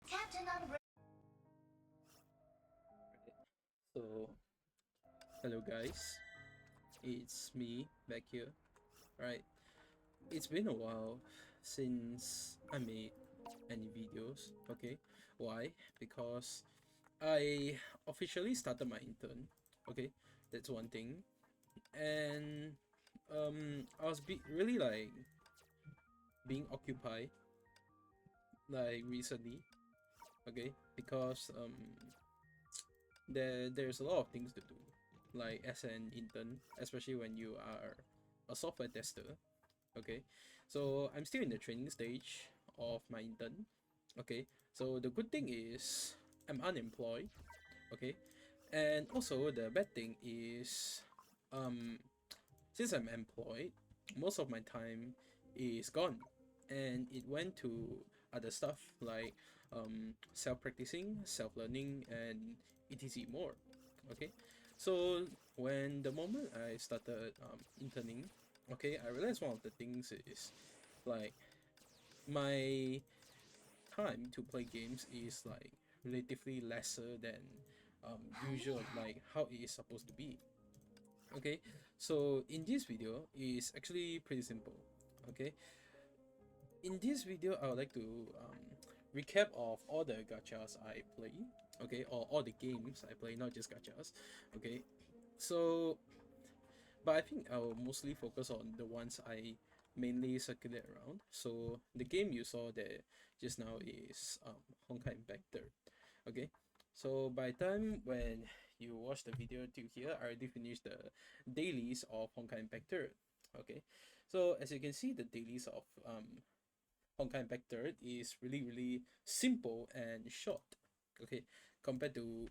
So, hello guys, it's me back here. Right, it's been a while since I made any videos. Okay, why? Because I officially started my intern. Okay, that's one thing, and I was really like being occupied like recently. Okay, because there's a lot of things to do, like as an intern, especially when you are a software tester. Okay, so I'm still in the training stage of my intern. Okay, so the good thing is I'm unemployed. Okay, and also the bad thing is um since I'm employed, most of my time is gone, and it went to other stuff like self-practicing, self-learning, and etc more. Okay, so when the moment I started interning, okay, I realized one of the things is like my time to play games is like relatively lesser than usual, like how it is supposed to be. Okay, so in this video is actually pretty simple. Okay, in this video I would like to recap of all the gachas I play. Okay, or all the games I play, not just gachas. Okay, so but I think I will mostly focus on the ones I mainly circulate around. So the game you saw there just now is Honkai Impact 3rd. Okay, so by the time when you watch the video till here, I already finished the dailies of Honkai Impact 3rd. Okay, so as you can see, the dailies of Honkai Impact 3rd is really simple and short. Okay, compared to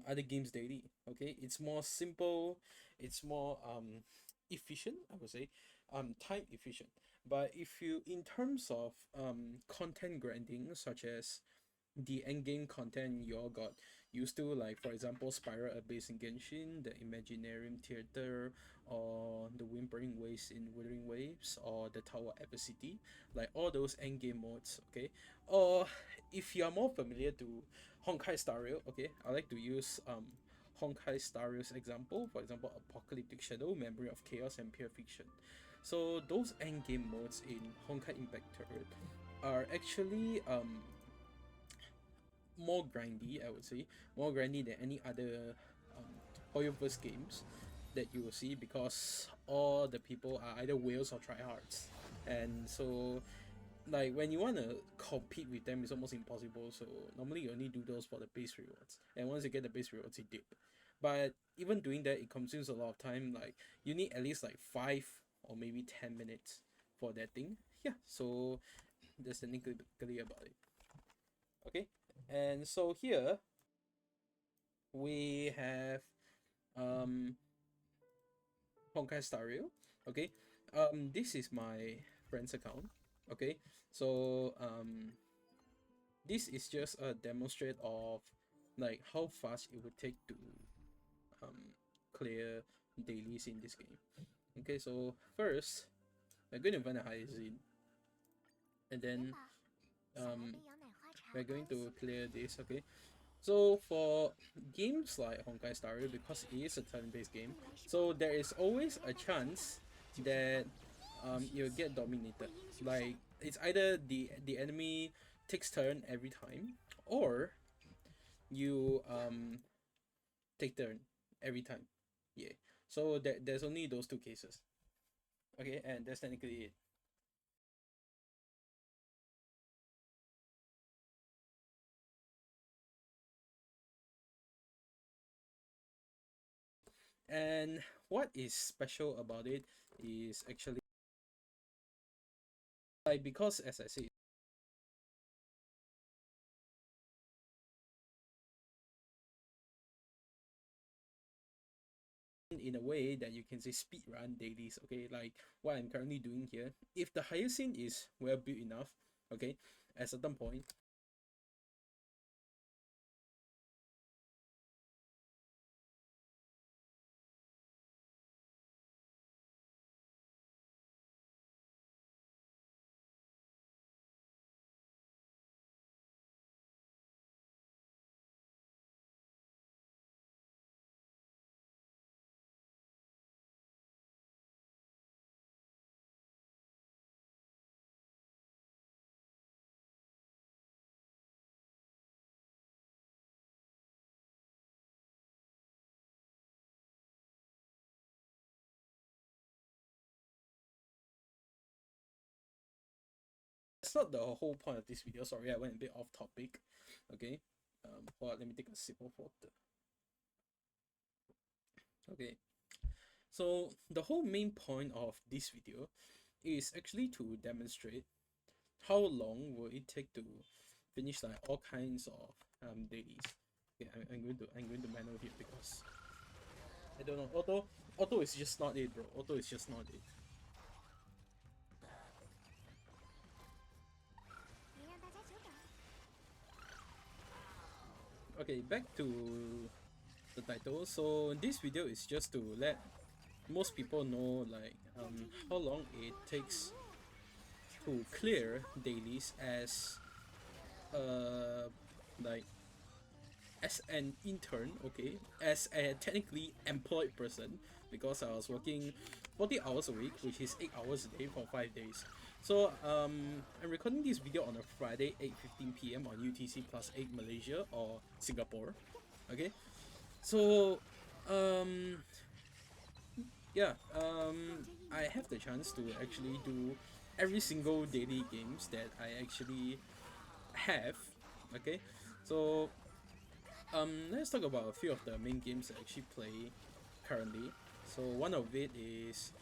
other games daily. Okay, it's more simple, it's more efficient, I would say, time efficient. But if you, in terms of content grinding, such as the end game content you all got used to, like for example Spiral Abyss in Genshin, the Imaginarium Theater, or the Whimpering Waves in Wuthering Waves, or the Tower Adversity, like all those end game modes. Okay, or if you are more familiar to Honkai Star Rail, okay, I like to use Honkai Star Rail's example, for example Apocalyptic Shadow, Memory of Chaos, and Pure Fiction. So those end game modes in Honkai Impact 3rd are actually more grindy, I would say, more grindy than any other Hoyoverse games that you will see, because all the people are either whales or tryhards, and so like when you want to compete with them, it's almost impossible. So normally you only do those for the base rewards, and once you get the base rewards, you dip. But even doing that, it consumes a lot of time. Like you need at least like 5 or maybe 10 minutes for that thing. Yeah, so that's the nitty about it. Okay, and so here we have um Honkai Star Rail. Okay, this is my friend's account. Okay, so this is just a demonstrate of like how fast it would take to um clear dailies in this game. Okay, so first we're going to find a Hyazin, and then um we're going to clear this. Okay, so for games like Honkai Star Rail, because it is a turn-based game, so there is always a chance that you'll get dominated. Like it's either the enemy takes turn every time, or you take turn every time. Yeah. So there's only those two cases. Okay, and that's technically it. And what is special about it is actually like, because as I said, in a way that you can say speed run dailies. Okay, like what I'm currently doing here, if the hyacinth is well built enough, okay, at a certain point that's not the whole point of this video. Sorry, I went a bit off topic. Okay, hold on, let me take a sip of water. Okay, so the whole main point of this video is actually to demonstrate how long will it take to finish like all kinds of dailies. Okay, I'm going to manual here because I don't know. Auto is just not it, bro. Auto is just not it. Okay, back to the title. So this video is just to let most people know like how long it takes to clear dailies as like as an intern, okay, as a technically employed person, because I was working 40 hours a week, which is 8 hours a day for 5 days. So I'm recording this video on a Friday, 8:15 p.m. on UTC plus 8 Malaysia or Singapore. Okay, so yeah, I have the chance to actually do every single daily games that I actually have. Okay, so let's talk about a few of the main games I actually play currently. So one of it is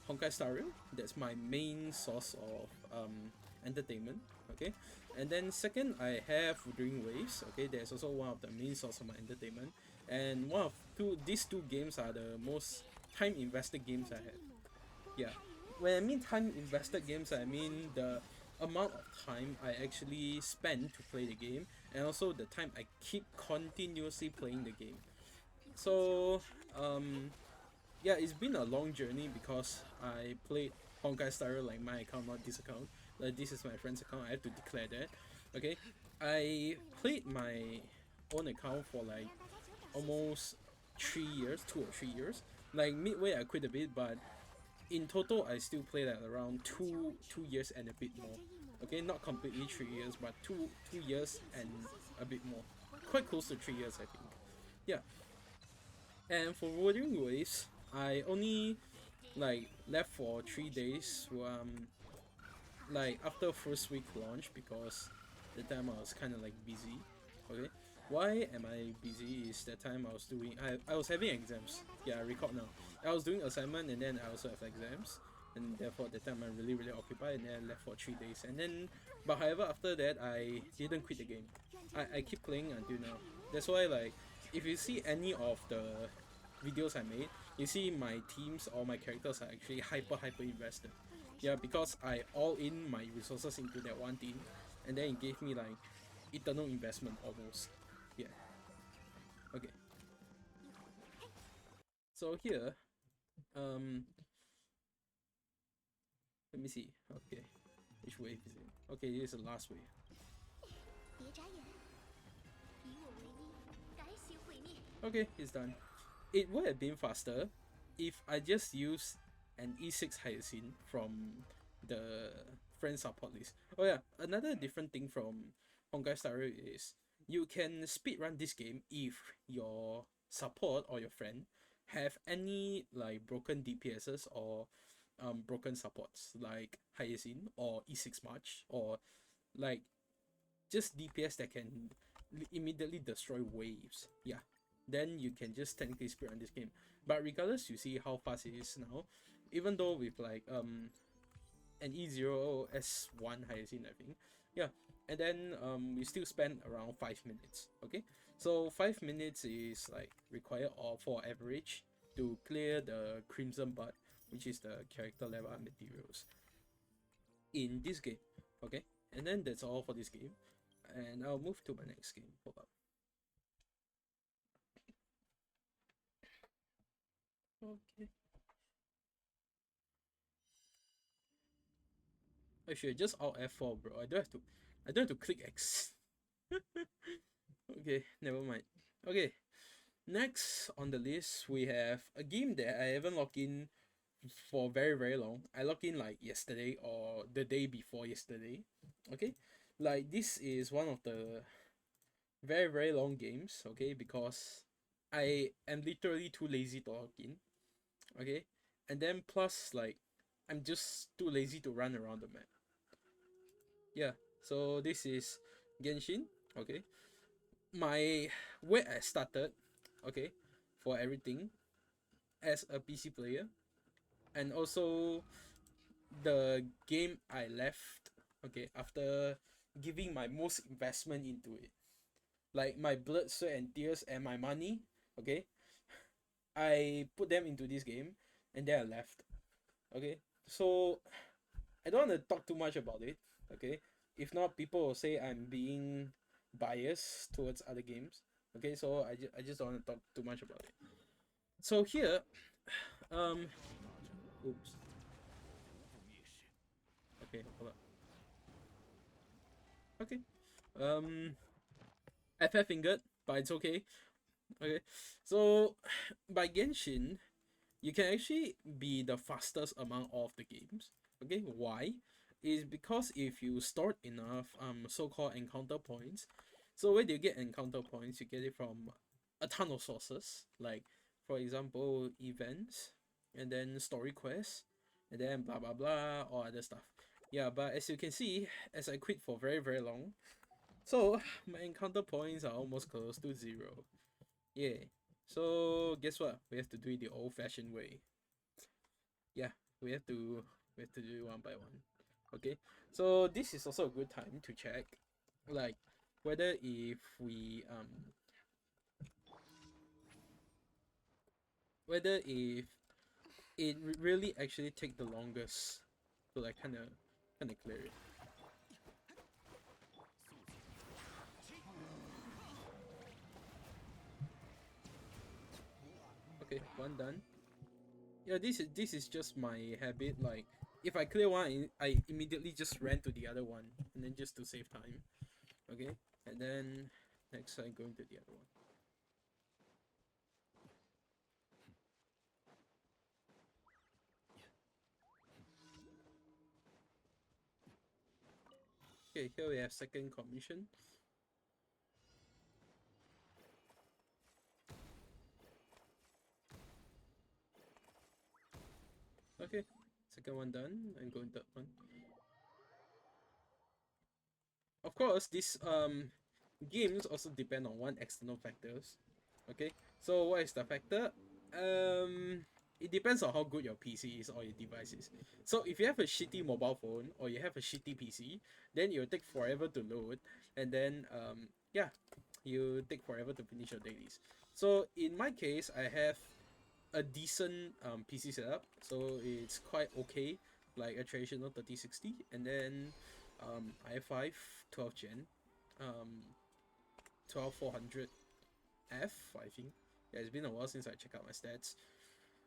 Honkai Star Rail. That's my main source of entertainment. Okay, and then second I have Wuthering Waves. Okay, that's also one of the main source of my entertainment. And these two games are the most time invested games I have. Yeah, when I mean time invested games, I mean the amount of time I actually spend to play the game, and also the time I keep continuously playing the game. So yeah, it's been a long journey because I played Honkai Star Rail, like my account, not this account. Like this is my friend's account. I have to declare that. Okay, I played my own account for like almost 3 years, 2 or 3 years. Like midway I quit a bit, but in total I still played at around two years and a bit more. Okay, not completely 3 years, but two years and a bit more, quite close to 3 years I think. Yeah, and for Wuthering Waves I only like left for 3 days like after first week launch, because the time I was kind of like busy. Okay, why am I busy is that time I was having exams. Yeah, I record now. I was doing assignment and then I also have exams, and therefore at the time I'm really occupied, and then I left for 3 days, and then but however after that I didn't quit the game. I keep playing until now. That's why like if you see any of the videos I made, you see my teams or my characters are actually hyper invested. Yeah, because I all in my resources into that one team, and then it gave me like eternal investment almost. Yeah. Okay. So here, let me see. Okay, which wave is it? Okay, this is the last wave. Okay, it's done. It would have been faster if I just used an E6 Hyacinth from the friend support list. Oh yeah, another different thing from Honkai Star Rail is you can speedrun this game if your support or your friend have any like broken DPSs or broken supports like Hyacinth or E6 March, or like just DPS that can immediately destroy waves. Yeah, then you can just technically speedrun this game. But regardless, you see how fast it is now, even though with like an E0S1 Hyacinth, I think. Yeah, and then we still spend around 5 minutes. Okay, so 5 minutes is like required or for average to clear the Crimson Bud, which is the character level up materials in this game. Okay, and then that's all for this game, and I'll move to my next game. Hold up. Okay. I should just alt F4, bro. I don't have to click X. Okay, never mind. Okay, next on the list we have a game that I haven't logged in for very long. I logged in like yesterday or the day before yesterday. Okay, like this is one of the very long games. Okay, because I am literally too lazy to log in. Okay, and then plus like I'm just too lazy to run around the map. yeah, so this is Genshin. Okay, my where I started, okay, for everything as a PC player, and also the game I left, okay, after giving my most investment into it, like my blood, sweat, and tears, and my money, okay, I put them into this game, and then I left. Okay, so I don't want to talk too much about it. Okay, if not, people will say I'm being biased towards other games. Okay, so I just don't want to talk too much about it. So here, um, oops. Okay, hold up. Okay, um, FF fingered, but it's okay. Okay, so by Genshin, you can actually be the fastest among all of the games. Okay, why? Is because if you stored enough so-called encounter points. So where do you get encounter points? You get it from a ton of sources, like for example events, and then story quests, and then blah blah blah or other stuff. Yeah, but as you can see, as I quit for very very long, so my encounter points are almost close to zero. Yeah. So guess what? We have to do it the old-fashioned way. Yeah, we have to do it one by one. Okay. So this is also a good time to check, like, whether if we whether if it really actually take the longest to like kind of clear it. Okay, one done. Yeah, this is just my habit. Like, if I clear one, I immediately just ran to the other one, and then just to save time. Okay, and then next I go into the other one. Okay, here we have second commission. Okay, second one done. I'm going third one. Of course, these games also depend on one external factors. Okay, so what is the factor? It depends on how good your PC is or your device is. So if you have a shitty mobile phone or you have a shitty PC, then it will take forever to load, and then yeah, you take forever to finish your dailies. So in my case, I have a decent PC setup, so it's quite okay, like a traditional 3060, and then i5 12 gen, um 12400F, I think. Yeah, it's been a while since I checked out my stats.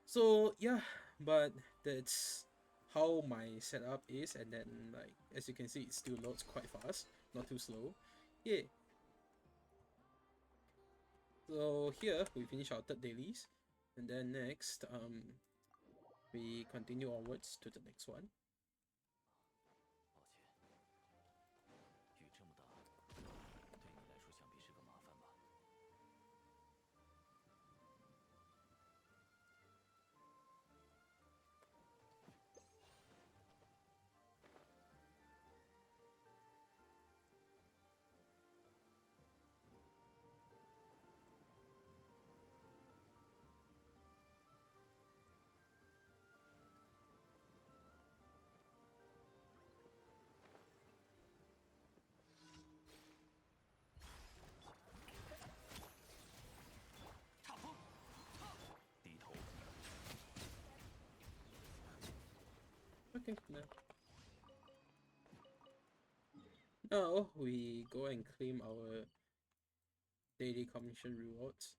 So yeah, but that's how my setup is, and then like as you can see, it still loads quite fast, not too slow. Yeah. So here we finish our third dailies, and then next we continue onwards to the next one. Okay, now we go and claim our daily commission rewards.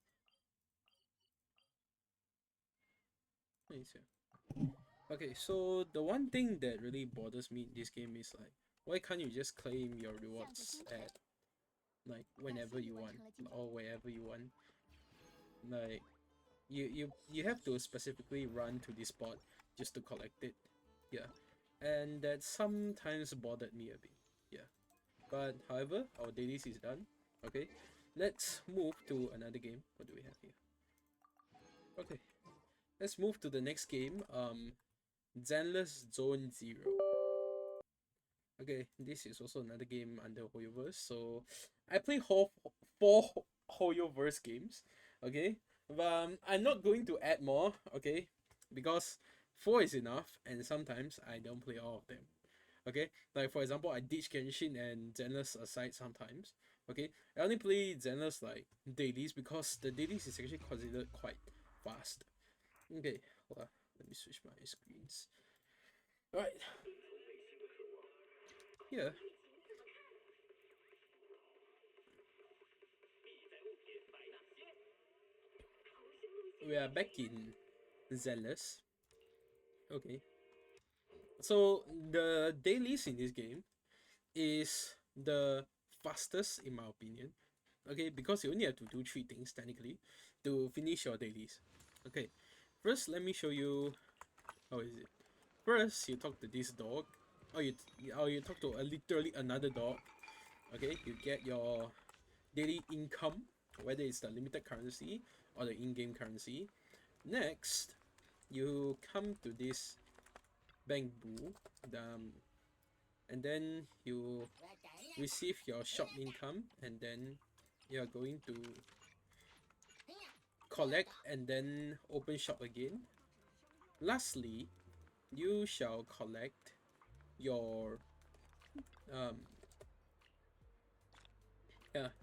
Nice, yeah. Okay, so the one thing that really bothers me in this game is like, why can't you just claim your rewards at like whenever you want or wherever you want? Like, you have to specifically run to this spot just to collect it. Yeah, and that sometimes bothered me a bit. Yeah, but however, our dailies is done. Okay, let's move to another game. What do we have here? Okay, let's move to the next game. Zenless Zone Zero. Okay, this is also another game under Hoyoverse. So I play four Hoyoverse games. Okay, but I'm not going to add more. Okay, because 4 is enough, and sometimes I don't play all of them. Okay, like for example, I ditch Genshin and Zenless aside sometimes. Okay, I only play Zenless like dailies because the dailies is actually considered quite fast. Okay, hold on, let me switch my screens. Alright, here we are back in Zealous. Okay, so the dailies in this game is the fastest in my opinion. Okay, because you only have to do 3 things technically to finish your dailies. Okay, first let me show you how is it. First, you talk to this dog, or you talk to literally another dog. Okay, you get your daily income, whether it's the limited currency or the in-game currency. Next, you come to this bank boo, and then you receive your shop income, and then you are going to collect and then open shop again. Lastly, you shall collect your um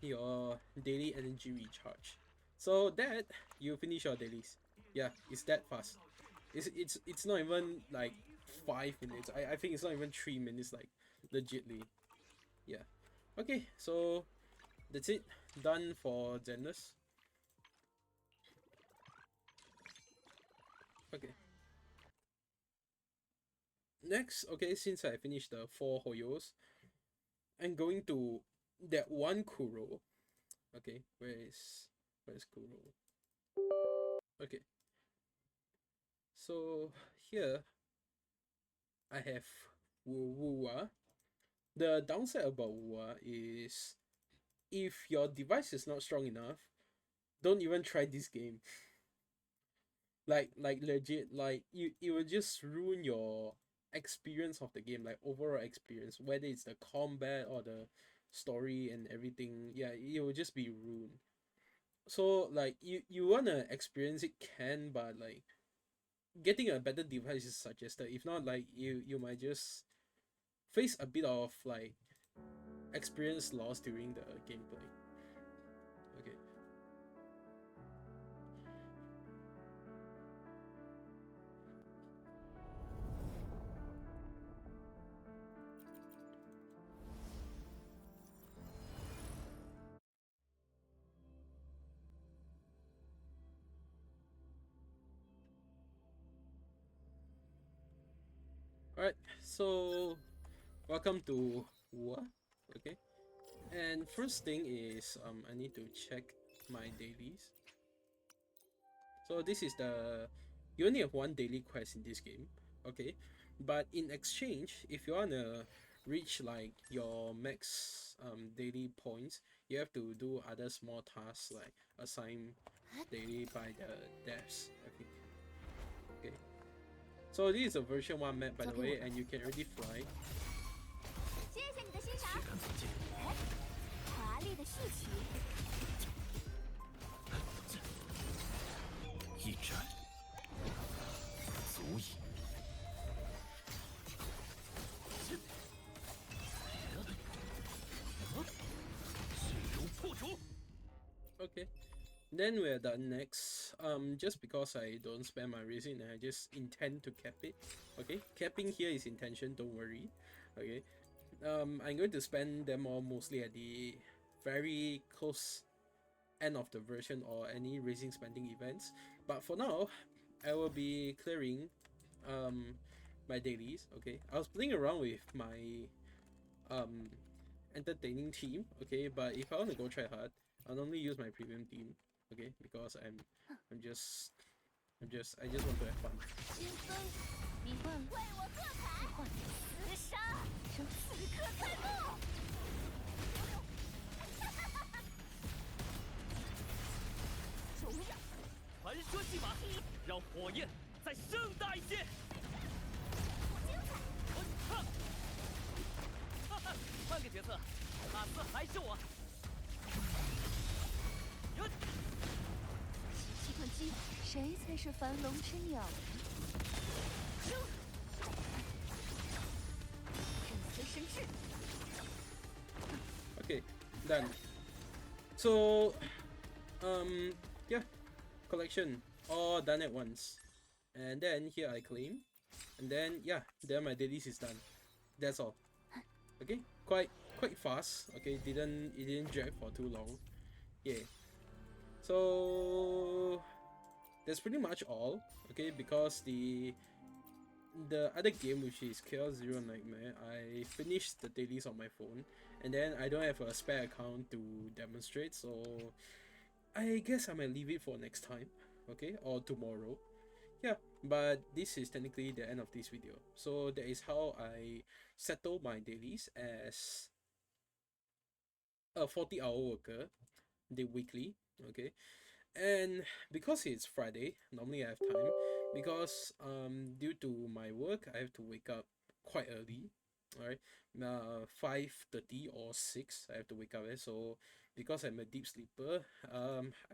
your daily energy recharge. So that you finish your dailies. Yeah, it's that fast. It's not even like 5 minutes. I think it's not even 3 minutes, like legitly. Yeah. Okay, so that's it. Done for Zenless. Okay. Next, okay, since I finished the 4 Hoyos, I'm going to that one Kuro. Okay, where's Kuro? Okay. So here I have Wuwa. The downside about Wuwa is if your device is not strong enough, don't even try this game. Like legit, like it will just ruin your experience of the game, like overall experience, whether it's the combat or the story and everything. Yeah, it will just be ruined. So like you wanna experience it can, but like getting a better device is suggested. If not, like you might just face a bit of like experience loss during the gameplay. Okay. Alright, so welcome to Wua. Okay. And first thing is I need to check my dailies. So this is the you only have one daily quest in this game, okay? But in exchange, if you wanna reach like your max daily points, you have to do other small tasks like assign daily by the devs, I think. Okay. So this is a version 1 map by the way, and you can already fly. 谢谢你的欣赏。哎，华丽的序曲。一战足矣。势如破竹。 Okay. Then we're done next. Just because I don't spend my resin, I just intend to cap it. Okay, capping here is intention. Don't worry. Okay. I'm going to spend them all mostly at the very close end of the version or any racing spending events. But for now, I will be clearing my dailies. Okay, I was playing around with my entertaining team. Okay, but if I want to go try hard, I'll only use my premium team. Okay, because I just want to have fun. 心扉，你问为我喝彩，厮杀，生此刻开幕。久仰，传说戏码，让火焰再盛大一些。不精彩。还是我。奇迹断机，谁才是樊笼之鸟？震随神智。Okay, done. So, yeah, collection all done at once, and then here I claim, and then yeah, then my dailies is done. That's all. Okay, quite fast. Okay, it didn't drag for too long. Yeah. So that's pretty much all. Okay, because the other game, which is Chaos Zero Nightmare, I finished the dailies on my phone, and then I don't have a spare account to demonstrate, so I guess I might leave it for next time, okay, or tomorrow. Yeah, but this is technically the end of this video. So that is how I settle my dailies as a 40-hour worker, the weekly, okay. And because it's Friday, normally I have time, because due to my work I have to wake up quite early, alright, 5:30 or 6 I have to wake up, so because I'm a deep sleeper,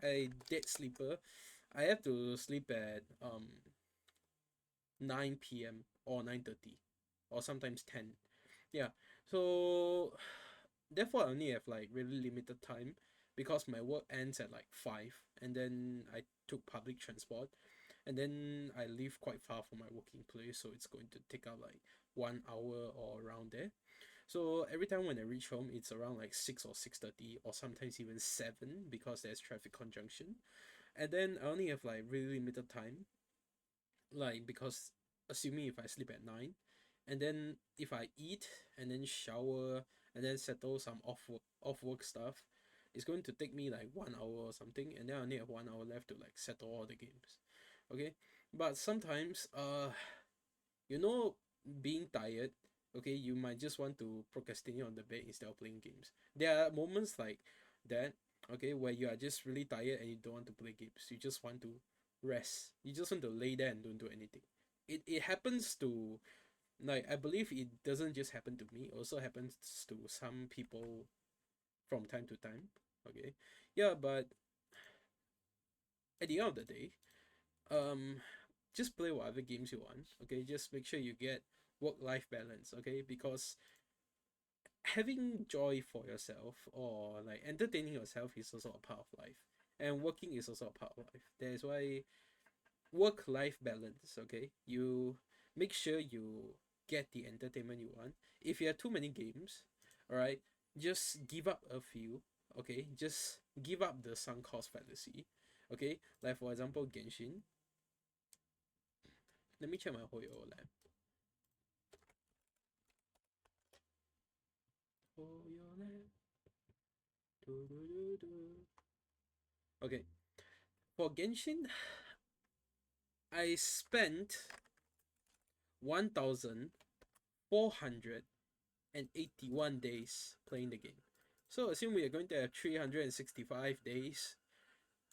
I dead sleeper, I have to sleep at 9 p.m. or 9:30 or sometimes 10. Yeah, so therefore I only have like really limited time, because my work ends at like 5, and then I took public transport, and then I live quite far from my working place, so it's going to take up like 1 hour or around there. So every time when I reach home, it's around like 6 or 6:30, or sometimes even 7, because there's traffic conjunction. And then I only have like really limited time, like, because assuming if I sleep at 9, and then if I eat and then shower and then settle some off work stuff, it's going to take me like 1 hour or something, and then I only have 1 hour left to like settle all the games. Okay, but sometimes being tired, okay, you might just want to procrastinate on the bed instead of playing games. There are moments like that, okay, where you are just really tired and you don't want to play games. You just want to rest. You just want to lay there and don't do anything. It happens to, like, I believe it doesn't just happen to me, it also happens to some people from time to time. Okay, yeah, but at the end of the day, just play whatever games you want. Okay, just make sure you get work-life balance. Okay, because having joy for yourself or like entertaining yourself is also a part of life, and working is also a part of life. That is why work-life balance. Okay, you make sure you get the entertainment you want. If you have too many games, all right, just give up a few. Okay, just give up the sunk cost fallacy. Okay, like for example Genshin. Let me check my whole lab. Okay, for Genshin, I spent 1,481 days playing the game. So assume we are going to have 365 days.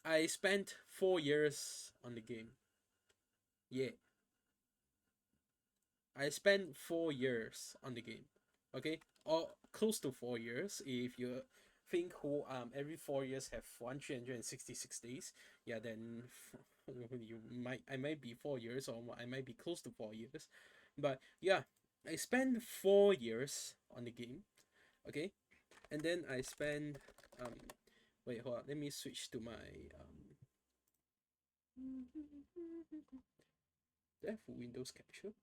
I spent 4 years on the game. Yeah. I spent 4 years on the game. Okay? Or close to 4 years if you think who every 4 years have 366 days. Yeah, then I might be 4 years, or I might be close to 4 years. But yeah, I spent 4 years on the game. Okay? And then I spend wait, hold on, let me switch to my do I have Windows capture?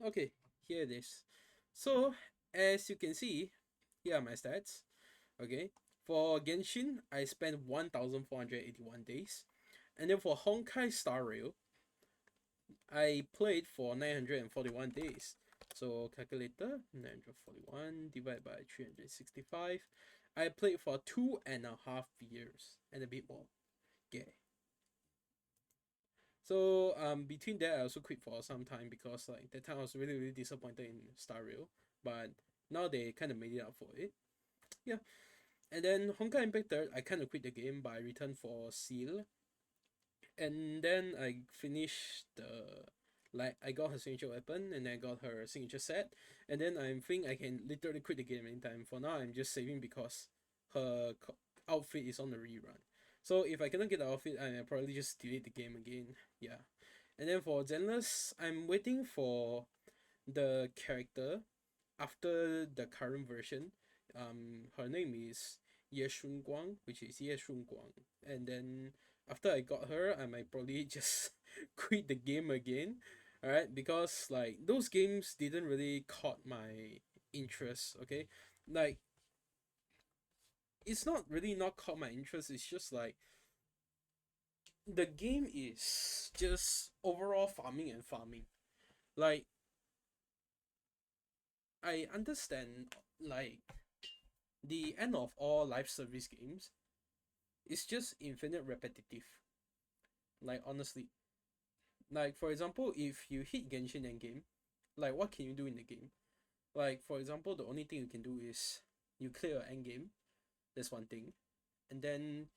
Okay, here it is. So as you can see, here are my stats. Okay, for Genshin I spent 1,481 days, and then for Honkai Star Rail I played for 941 days. So calculator, 941 divided by 365. I played for 2.5 years and a bit more. Yeah. So between that I also quit for some time, because like that time I was really disappointed in Star Rail, but now they kind of made it up for it. Yeah. And then Honkai Impact 3rd, I kind of quit the game, but I returned for Seal. And then I finished the Like I got her signature weapon and I got her signature set, and then I think I can literally quit the game anytime. For now, I'm just saving because her outfit is on the rerun. So if I cannot get the outfit, I'll probably just delete the game again. Yeah. And then for Zenless, I'm waiting for the character after the current version. Her name is Ye Shun Guang, which is Ye Shun Guang. And then after I got her, I might probably just quit the game again. Alright, because like those games didn't really caught my interest, okay? Like it's not really not caught my interest, it's just like the game is just overall farming and farming. Like I understand like the end of all live service games is just infinite repetitive. Like honestly. Like for example, if you hit Genshin Endgame, like what can you do in the game? Like for example, the only thing you can do is you clear your endgame. That's one thing. And then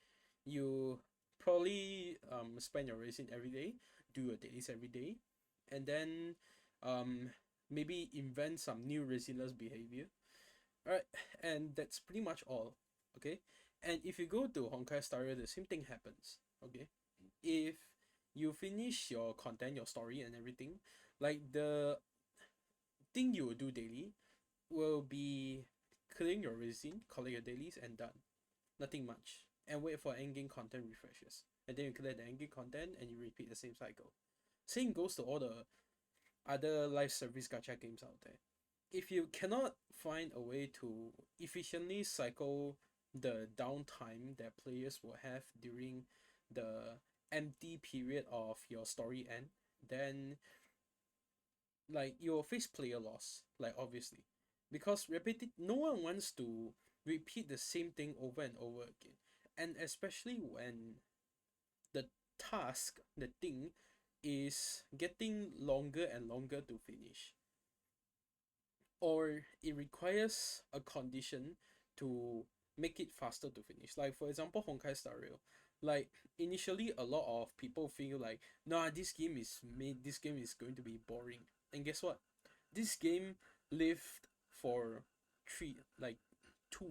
you probably spend your resin every day, do your dailies every day, and then maybe invent some new resilience behavior. Alright, and that's pretty much all. Okay, and if you go to Honkai Star Rail, the same thing happens. Okay, if you finish your content, your story, and everything, like the thing you will do daily will be clearing your resin, collect your dailies, and done. Nothing much. And wait for endgame content refreshes. And then you clear the endgame content and you repeat the same cycle. Same goes to all the other live service gacha games out there. If you cannot find a way to efficiently cycle the downtime that players will have during the empty period of your story end, then like you will face player loss, like obviously. Because no one wants to repeat the same thing over and over again. And especially when the task, the thing, is getting longer and longer to finish. Or it requires a condition to make it faster to finish. Like for example, Honkai Star Rail. Like initially a lot of people feel like, nah, this game is going to be boring. And guess what? This game lived for 2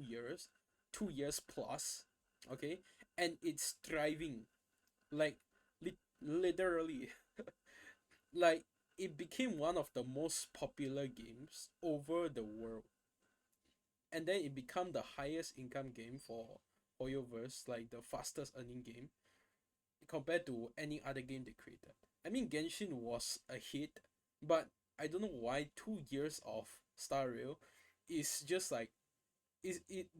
years plus, okay, and it's thriving, like literally, like it became one of the most popular games over the world, and then it became the highest income game for Hoyoverse, like the fastest earning game compared to any other game they created. I mean, Genshin was a hit, but I don't know why 2 years of Star Rail is just like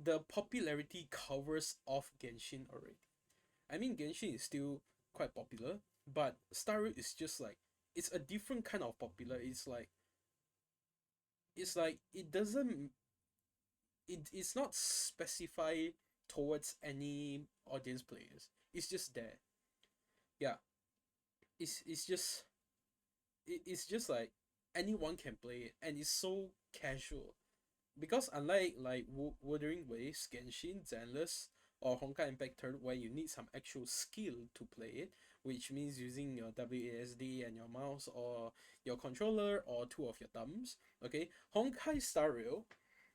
the popularity covers off Genshin already. I mean, Genshin is still quite popular, but Star Rail is just like it's a different kind of popular. It's like it doesn't it's not specified towards any audience players. It's just there. Yeah. It's just like anyone can play it, and it's so casual. Because unlike like Wuthering Waves, Genshin, Zenless, or Honkai Impact Third, where you need some actual skill to play it, which means using your WASD and your mouse or your controller or two of your thumbs. Okay, Honkai Star Rail,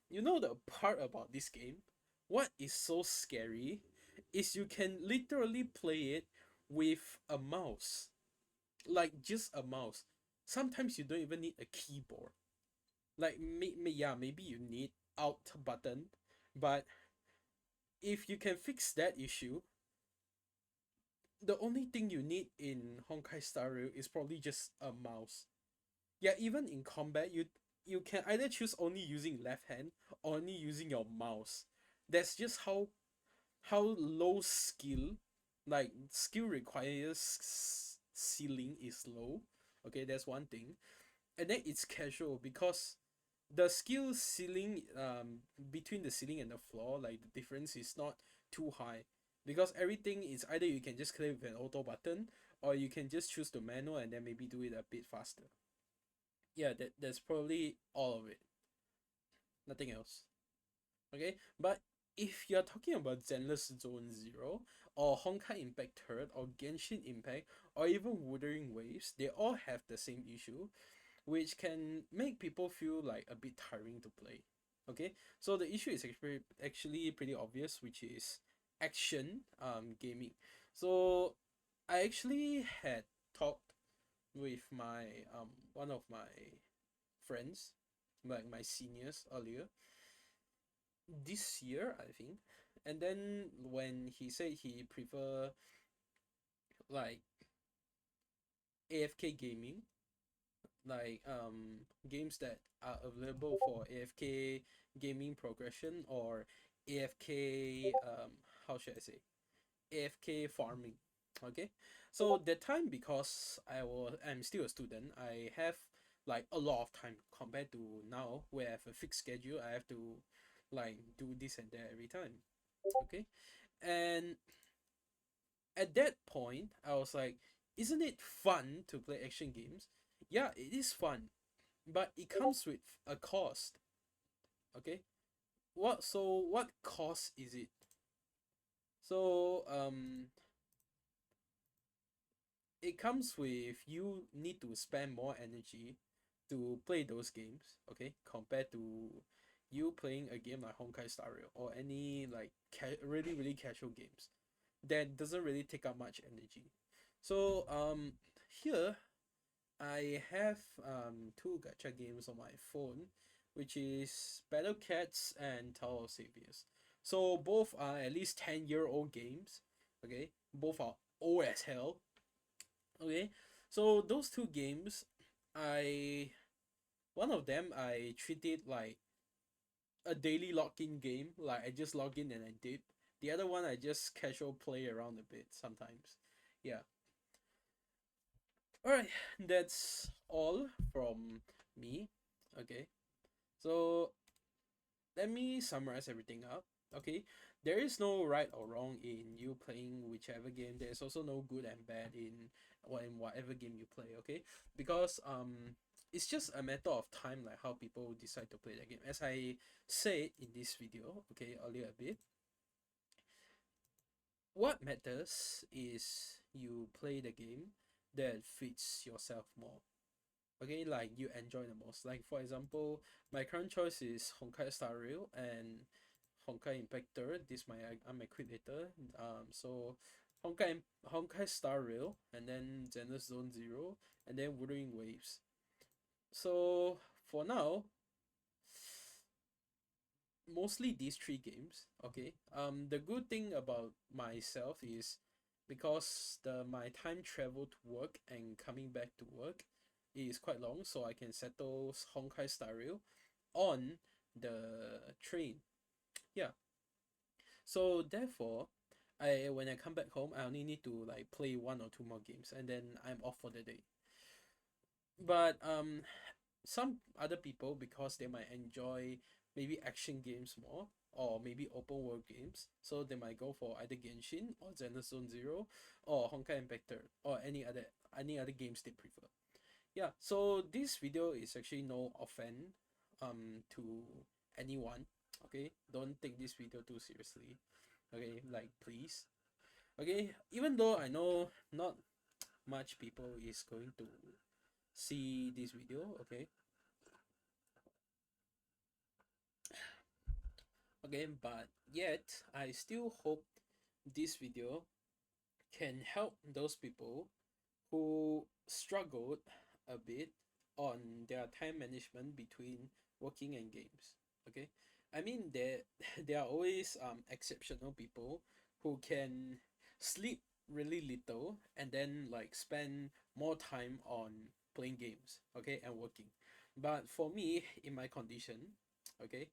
you know the part about this game, what is so scary is you can literally play it with a mouse. Like just a mouse. Sometimes you don't even need a keyboard. Like maybe you need alt button, but if you can fix that issue, the only thing you need in Honkai Star Rail is probably just a mouse. Yeah, even in combat, you can either choose only using left hand or only using your mouse. That's just how low skill, like skill requires ceiling is low. Okay, that's one thing. And then it's casual because the skill ceiling between the ceiling and the floor, like the difference is not too high, because everything is either you can just click with an auto button or you can just choose the manual and then maybe do it a bit faster. Yeah, that's probably all of it. Nothing else. Okay, but if you're talking about Zenless Zone Zero or Honkai Impact Third or Genshin Impact or even Wuthering Waves, they all have the same issue, which can make people feel like a bit tiring to play. Okay, so the issue is actually pretty obvious, which is action gaming. So I actually had talked with my one of my friends, like my seniors earlier this year, I think. And then when he said he prefer like AFK gaming, like games that are available for AFK gaming progression or AFK how should I say, AFK farming. Okay, so that time, because I'm still a student, I have like a lot of time compared to now where I have a fixed schedule. I have to like do this and that every time. Okay, and at that point I was like, isn't it fun to play action games? Yeah, it is fun, but it comes with a cost. Okay, what cost is it? So it comes with, you need to spend more energy to play those games, okay, compared to you playing a game like Honkai Star Rail or any like really really casual games that doesn't really take up much energy. So here I have two gacha games on my phone, which is Battle Cats and Tower of Saviors. So both are at least 10-year-old games. Okay, both are old as hell. Okay, so those two games, I one of them I treat it like a daily login game. Like I just log in and I dip. The other one I just casual play around a bit sometimes. Yeah. Alright, that's all from me. Okay. So let me summarize everything up. Okay. There is no right or wrong in you playing whichever game. There's also no good and bad in whatever game you play, okay? Because it's just a matter of time, like how people decide to play that game. As I said in this video, okay, earlier a bit, what matters is you play the game that fits yourself more. Okay, like you enjoy the most. Like for example, my current choice is Honkai Star Rail and Honkai Impact Third. This my I'm equipped later. So Honkai Star Rail, and then Zenless Zone Zero, and then Wuthering Waves. So for now, mostly these three games. Okay. The good thing about myself is, because my time travel to work and coming back to work is quite long, so I can settle Honkai Star Rail on the train. Yeah. So therefore, when I come back home, I only need to like play one or two more games, and then I'm off for the day. But some other people, because they might enjoy maybe action games more or maybe open world games, so they might go for either Genshin or Zone Zero or Honkai Impact or any other games they prefer. Yeah, so this video is actually no offense to anyone. Okay, don't take this video too seriously. Okay, like please. Okay, even though I know not much people is going to see this video, okay. Okay, but yet I still hope this video can help those people who struggled a bit on their time management between working and games. Okay, I mean there are always exceptional people who can sleep really little and then like spend more time on playing games, okay, and working. But for me, in my condition, okay,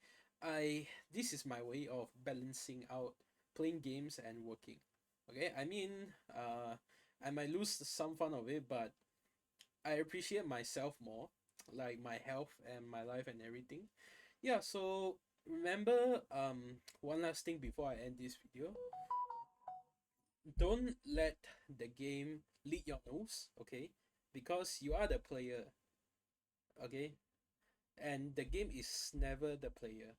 this is my way of balancing out playing games and working. Okay, I mean I might lose some fun of it, but I appreciate myself more, like my health and my life and everything. Yeah, so remember, one last thing before I end this video. Don't let the game lead your nose, okay? Because you are the player, okay? And the game is never the player.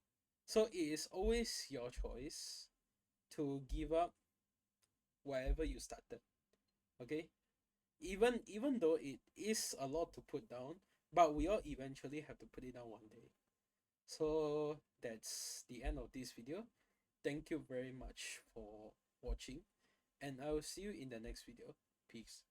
So it is always your choice to give up wherever you started. Okay? Even though it is a lot to put down, but we all eventually have to put it down one day. So that's the end of this video. Thank you very much for watching, and I will see you in the next video. Peace.